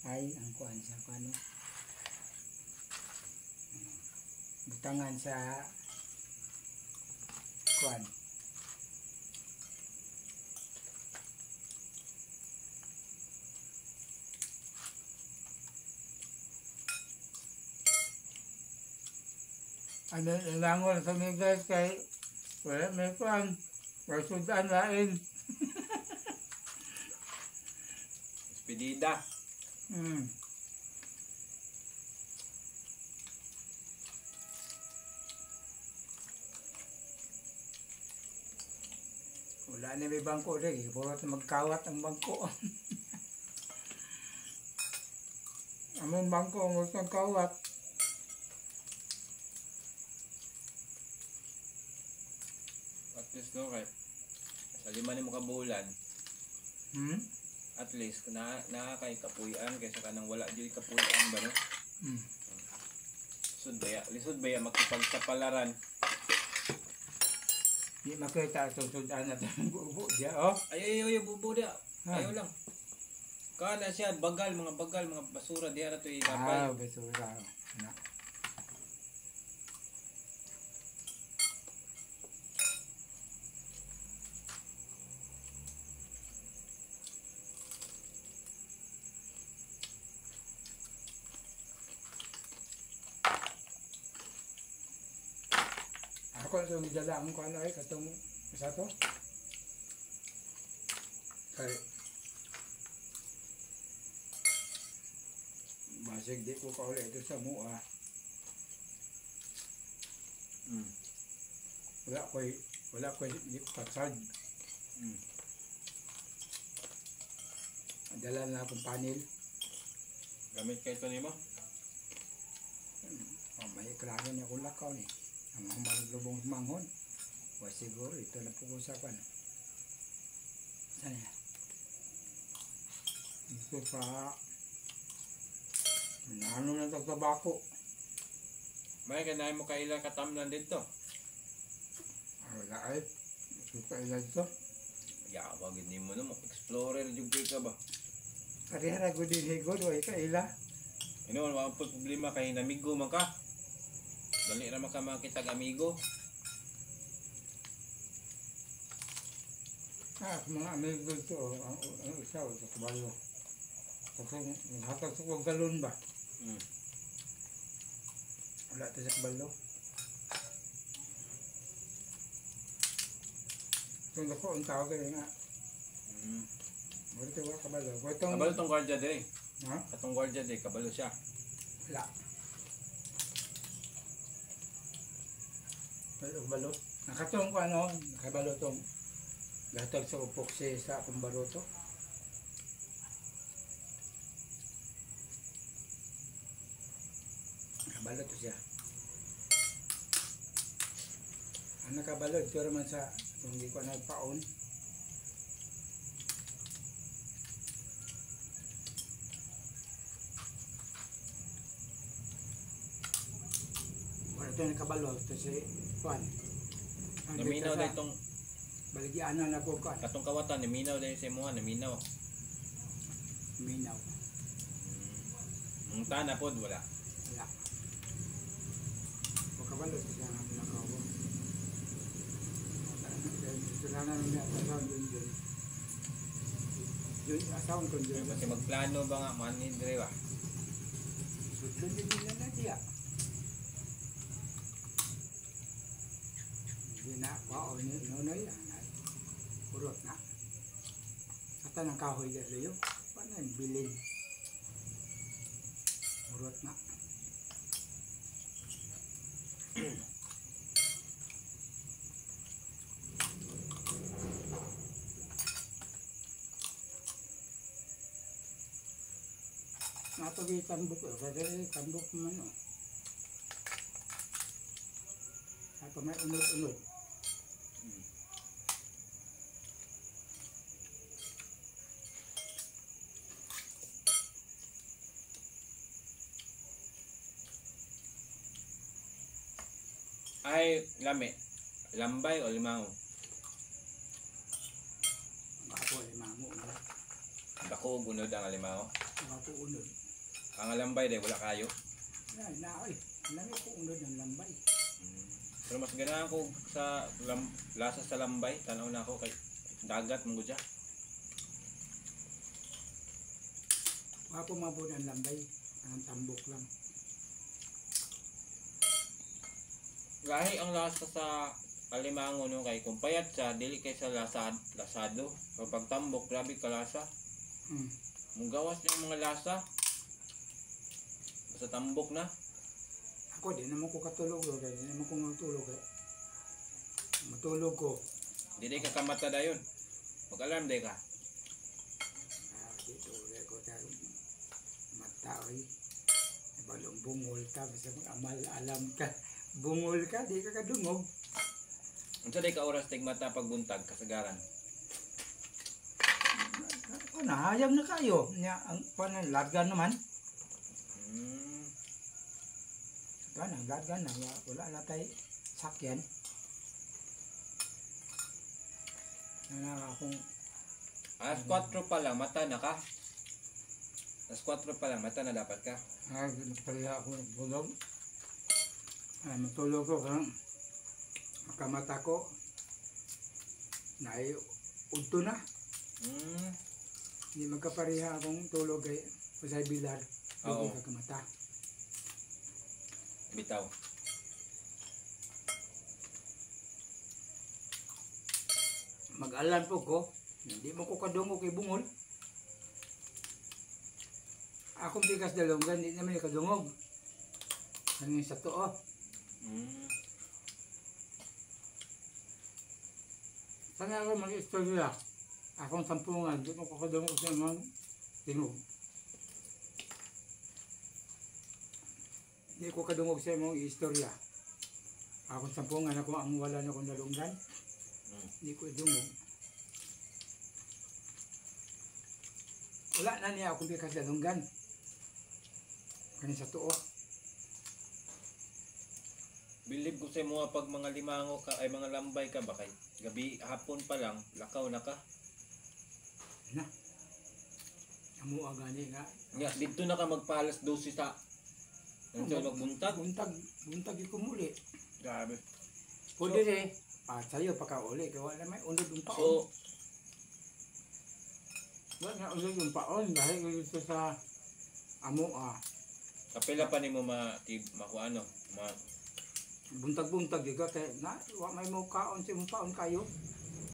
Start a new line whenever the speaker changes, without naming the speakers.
ay ang kuan sa kano butangan sa kuan ano ilangon sa mga guys kay wala may kuan masudan lain.
Despedida.
Wala na may bangko rin. Puro magkawat ang bangko. Among bangko ang gusto kawat.
At least no, kay sa 5 ni mo kabulan. At least na kay kapuyan kaysa kanang wala jud kapuyan ba no? Lisod baya makipagsapalaran.
Di makita susudan natin ang bubo diya oh.
Ay bubo dia. Ayo lang. Kana siya bagal mga basura diya na to ilapay.
Basura. Na. Ako itong dala ang kano ay katong isa to. Kay basig di ko kauli ito sa mua. Wala ko'y di ko katsad. Dala na akong panel.
Gamit kay ito nimo?
May klaro niya akong lakaw ni. Ang maglubong manghon. O siguro ito na po sa kan. Saan yan? Ito sa ano na ito tabako.
May kanahin mo kailang katamlan dito?
Wala ay. Ito kailan ito.
Wag hindi mo na mo. Explorer yung ka ba?
Karihara ko din higod o ikaila.
Wala po problema kay namigo man ka. Dali naman ka makitag amigo.
Mga amigo ito, ang isa o sa kabalo. Kasi naghatag sa kong galon ba? Wala ito sa kabalo. Kung ako, ang tawag ka nga. Wala ito ba kabalo?
Kabalo itong guardia din.
Ha?
Itong guardia din, kabalo siya.
Wala. Balo. Nakatong ko ano, nakabalo tong gatag sa upoksi sa akong baruto. Nakabalo to siya. Ang nakabalo, ito naman sa kung di ko nagpaon. Wala ito nakabalo, ito si Juan.
Naminaw na itong
baligyan na po ko.
katong kawatan, naminaw na yung sa imuha, naminaw.
Minaw.
Ang tana pod, wala.
Wala. Pagkabalo siya nga pinakawa. Sila na nang asawan dun. Yun, asawan ko dun.
Kasi magplano ba nga, manindre ba?
Sudlon din nila na diya. Hindi na, wow, nunoy, anay. Purot na. Kata ng kahoy dyan yun. Paano yung bilin? Purot na. Natagi tambok eh, kasi tambok naman o. Ako may unod-unod.
Ay, lami. Lambay o limango?
Ako ay mamu.
Dako ug unod ang alimango.
Mga po unod.
Ang alambay day wala kayo.
Oy. Alam ko unod ng lambay.
Pero mas ganahan ko sa lasa sa lambay. Tanaw na ako kay dagat mong gudya.
Mga po mabod ang lambay. Ang tambok lang.
Lahi ang lasa sa alimango no kay kung payat siya dili kay sa lasado. Kapag tambok grabe ka lasa. Mong gawas yung mga lasa. Basta tambok na.
Ako di naman ko katulog. Di naman ko matulog. Matulog ko.
Dili ka kamata dayon. Mag-alarm day ka.
Dito ko tayo. Mata oy. Balong bungol ka. Basta amal alam ka. Bungol ka. Di ka kadungog.
Unsa day ka oras tigmata pagbuntag kasagaran?
Nahayag na kayo. Ang larga naman. Larga na. Wala na tayo sakyan. Akong
Alas 4 pa lang, mata na ka. Alas 4 pa lang, mata na dapat ka.
pala ako bulog. Matulog ko kang makamata ko. Udto na. Hindi magkapareha akong tulog kay Pasay Bilar.
Oo.
Hindi kakamata.
Bitaw.
Mag-alam po ko. Hindi mo ko kadungog kay bungol. Akong bigas dalonggan, hindi naman yung kadungog. Hanggang sa to, Sana ako mag-istorya. Akong sampungan, hindi mo ko kadungog sa mga tingog. Hindi ko kadungog sa mga istorya. Akong sampungan, ako ang wala na akong dalonggan. Hindi ko dungog. Wala na niya akong bigas dalonggan. Kani sa tuo.
Believe ko sa mga pag mga limango ka ay mga lambay ka ba kay gabi hapon pa lang lakaw na ka.
Na. Amo agani nga.
Nga dito na ka magpalas 12 sa unsa magbuntag.
Buntag ko muli.
Grabe.
Pwede rin. Sa'yo pa ka uli. Kaya wala may unod yung paon.
So,
Wala nga unod yung paon. Dahil ito sa amo
kapila pa nimo makuha ano,
buntag-buntag di ka kaya na wa may mo kaon si mo paon kayo.